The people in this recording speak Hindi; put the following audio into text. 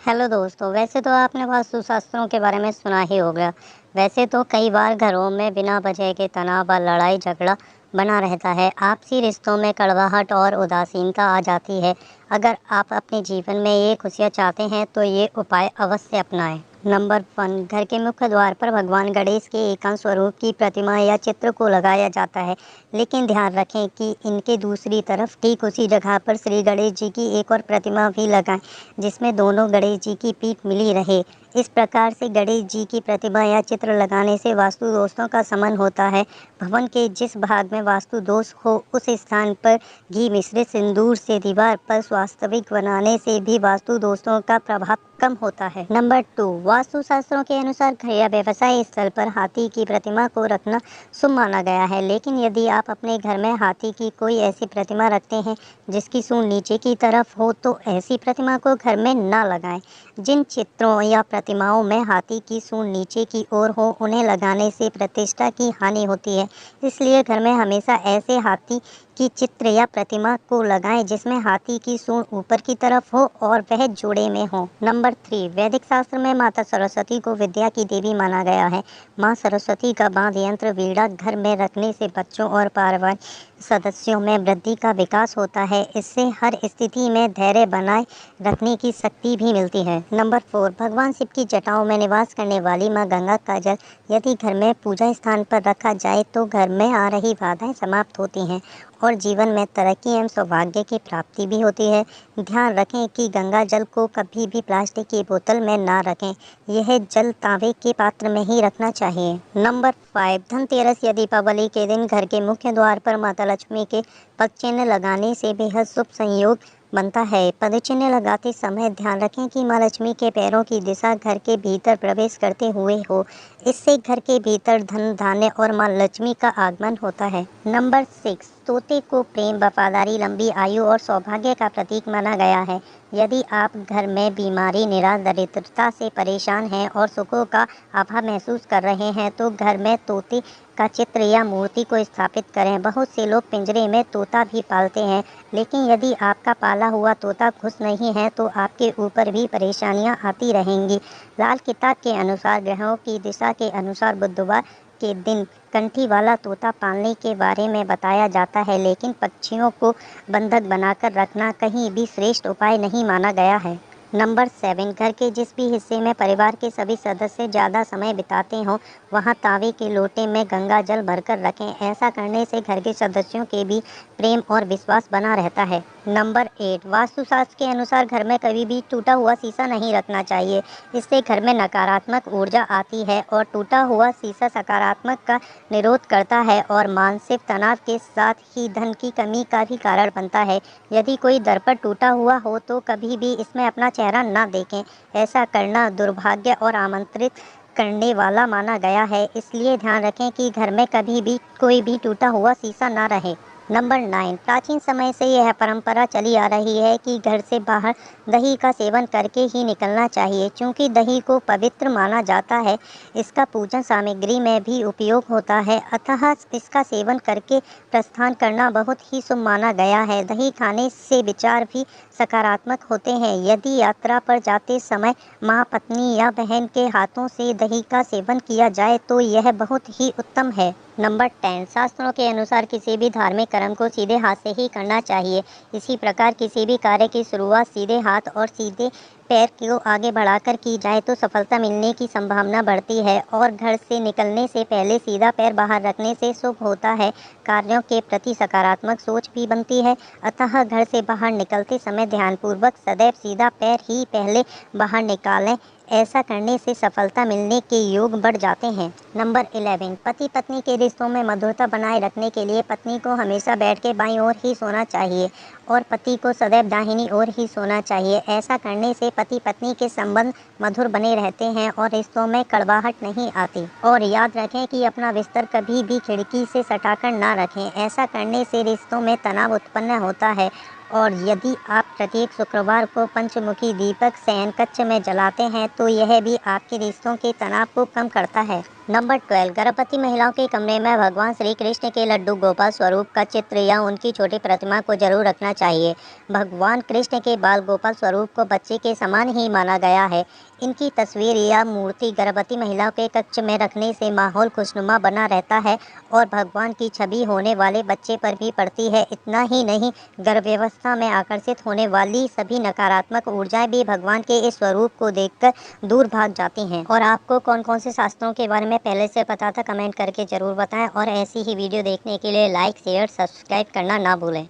हेलो दोस्तों, वैसे तो आपने वास्तुशास्त्रों के बारे में सुना ही होगा। वैसे तो कई बार घरों में बिना वजह के तनाव और लड़ाई झगड़ा बना रहता है। आपसी रिश्तों में कड़वाहट और उदासीनता आ जाती है। अगर आप अपने जीवन में ये खुशियाँ चाहते हैं तो ये उपाय अवश्य अपनाएं। नंबर 1, घर के मुख्य द्वार पर भगवान गणेश के एकांत स्वरूप की प्रतिमा या चित्र को लगाया जाता है। लेकिन ध्यान रखें कि इनके दूसरी तरफ ठीक उसी जगह पर श्री गणेश जी की एक और प्रतिमा भी लगाएं, जिसमें दोनों गणेश जी की पीठ मिली रहे। इस प्रकार से गणेश जी की प्रतिमा या चित्र लगाने से वास्तु दोषों का शमन होता है। भवन के जिस भाग में वास्तु दोष हो उस स्थान पर घी मिश्रित सिंदूर से दीवार पर वास्तविक बनाने से भी वास्तु दोषों का प्रभाव कम होता है। नंबर 2, वास्तु शास्त्रों के अनुसार घर या व्यवसाय स्थल पर हाथी की प्रतिमा को रखना शुभ माना गया है। लेकिन यदि आप अपने घर में हाथी की कोई ऐसी प्रतिमा रखते हैं जिसकी सूंड नीचे की तरफ हो तो ऐसी प्रतिमा को घर में न लगाएं। जिन चित्रों या प्रतिमाओं में हाथी की सूंड नीचे की ओर हो उन्हें लगाने से प्रतिष्ठा की हानि होती है। इसलिए घर में हमेशा ऐसे हाथी की चित्र या प्रतिमा को लगाएं जिसमें हाथी की सूंड ऊपर की तरफ हो और वह जोड़े में हो। नंबर 3, वैदिक शास्त्र में माता सरस्वती को विद्या की देवी माना गया है। माँ सरस्वती का वाद्य यंत्र वीणा घर में रखने से बच्चों और पारिवारिक सदस्यों में वृद्धि का विकास होता है। इससे हर स्थिति में धैर्य बनाए रखने की शक्ति भी मिलती है। नंबर 4, भगवान शिव की जटाओं में निवास करने वाली माँ गंगा का जल यदि घर में पूजा स्थान पर रखा जाए तो घर में आ रही बाधाएं समाप्त होती हैं और जीवन में तरक्की एवं सौभाग्य की प्राप्ति भी होती है। ध्यान रखें कि गंगा जल को कभी भी प्लास्टिक की बोतल में ना रखें। यह जल तांबे के पात्र में ही रखना चाहिए। नंबर 5, धनतेरस या दीपावली के दिन घर के मुख्य द्वार पर माता लक्ष्मी के पग चिन्ह लगाने से बेहद शुभ संयोग बनता है। पद चिन्ह लगाते समय ध्यान रखें कि माँ लक्ष्मी के पैरों की दिशा घर के भीतर प्रवेश करते हुए हो। इससे घर के भीतर धन धान्य और माँ लक्ष्मी का आगमन होता है। नंबर 6, तोते को प्रेम, वफादारी, लंबी आयु और सौभाग्य का प्रतीक माना गया है। यदि आप घर में बीमारी, निराश, दरिद्रता से परेशान हैं और सुखों का अभाव महसूस कर रहे हैं तो घर में तोते का चित्र या मूर्ति को स्थापित करें। बहुत से लोग पिंजरे में तोता भी पालते हैं, लेकिन यदि आपका पाला हुआ तोता खुश नहीं है तो आपके ऊपर भी परेशानियां आती रहेंगी। लाल किताब के अनुसार ग्रहों की दिशा के अनुसार बुधवार के दिन कंठी वाला तोता पालने के बारे में बताया जाता है, लेकिन पक्षियों को बंधक बनाकर रखना कहीं भी श्रेष्ठ उपाय नहीं माना गया है। नंबर 7, घर के जिस भी हिस्से में परिवार के सभी सदस्य ज़्यादा समय बिताते हों वहाँ तांबे के लोटे में गंगा जल भरकर रखें। ऐसा करने से घर के सदस्यों के बीच प्रेम और विश्वास बना रहता है। नंबर 8, वास्तुशास्त्र के अनुसार घर में कभी भी टूटा हुआ शीशा नहीं रखना चाहिए। इससे घर में नकारात्मक ऊर्जा आती है और टूटा हुआ शीशा सकारात्मक का निरोध करता है और मानसिक तनाव के साथ ही धन की कमी का भी कारण बनता है। यदि कोई दर्पण टूटा हुआ हो तो कभी भी इसमें अपना चेहरा न देखें। ऐसा करना दुर्भाग्य और आमंत्रित करने वाला माना गया है। इसलिए ध्यान रखें कि घर में कभी भी कोई भी टूटा हुआ शीशा न रहे। नंबर 9, प्राचीन समय से यह परंपरा चली आ रही है कि घर से बाहर दही का सेवन करके ही निकलना चाहिए। चूँकि दही को पवित्र माना जाता है, इसका पूजन सामग्री में भी उपयोग होता है, अतः इसका सेवन करके प्रस्थान करना बहुत ही शुभ माना गया है। दही खाने से विचार भी सकारात्मक होते हैं। यदि यात्रा पर जाते समय माँ, पत्नी या बहन के हाथों से दही का सेवन किया जाए तो यह बहुत ही उत्तम है। नंबर 10, शास्त्रों के अनुसार किसी भी धार्मिक कर्म को सीधे हाथ से ही करना चाहिए। इसी प्रकार किसी भी कार्य की शुरुआत सीधे हाथ और सीधे पैर को आगे बढ़ाकर की जाए तो सफलता मिलने की संभावना बढ़ती है और घर से निकलने से पहले सीधा पैर बाहर रखने से शुभ होता है। कार्यों के प्रति सकारात्मक सोच भी बनती है, अतः घर से बाहर निकलते समय ध्यानपूर्वक सदैव सीधा पैर ही पहले बाहर निकालें। ऐसा करने से सफलता मिलने के योग बढ़ जाते हैं। नंबर 11, पति पत्नी के रिश्तों में मधुरता बनाए रखने के लिए पत्नी को हमेशा बैठ के बाईं ओर ही सोना चाहिए और पति को सदैव दाहिनी ओर ही सोना चाहिए। ऐसा करने से पति पत्नी के संबंध मधुर बने रहते हैं और रिश्तों में कड़वाहट नहीं आती। और याद रखें कि अपना बिस्तर कभी भी खिड़की से सटाकर ना रखें। ऐसा करने से रिश्तों में तनाव उत्पन्न होता है। और यदि आप प्रत्येक शुक्रवार को पंचमुखी दीपक शयन कक्ष में जलाते हैं तो यह भी आपके रिश्तों के तनाव को कम करता है। नंबर 12, गर्भवती महिलाओं के कमरे में भगवान श्री कृष्ण के लड्डू गोपाल स्वरूप का चित्र या उनकी छोटी प्रतिमा को जरूर रखना चाहिए। भगवान कृष्ण के बाल गोपाल स्वरूप को बच्चे के समान ही माना गया है। इनकी तस्वीर या मूर्ति गर्भवती महिलाओं के कक्ष में रखने से माहौल खुशनुमा बना रहता है और भगवान की छवि होने वाले बच्चे पर भी पड़ती है। इतना ही नहीं, गर्भावस्था में आकर्षित होने वाली सभी नकारात्मक ऊर्जाएं भी भगवान के इस स्वरूप को देखकर दूर भाग जाती हैं। और आपको कौन कौन से शास्त्रों के बारे में पहले से पता था, कमेंट करके ज़रूर बताएं। और ऐसी ही वीडियो देखने के लिए लाइक, शेयर, सब्सक्राइब करना ना भूलें।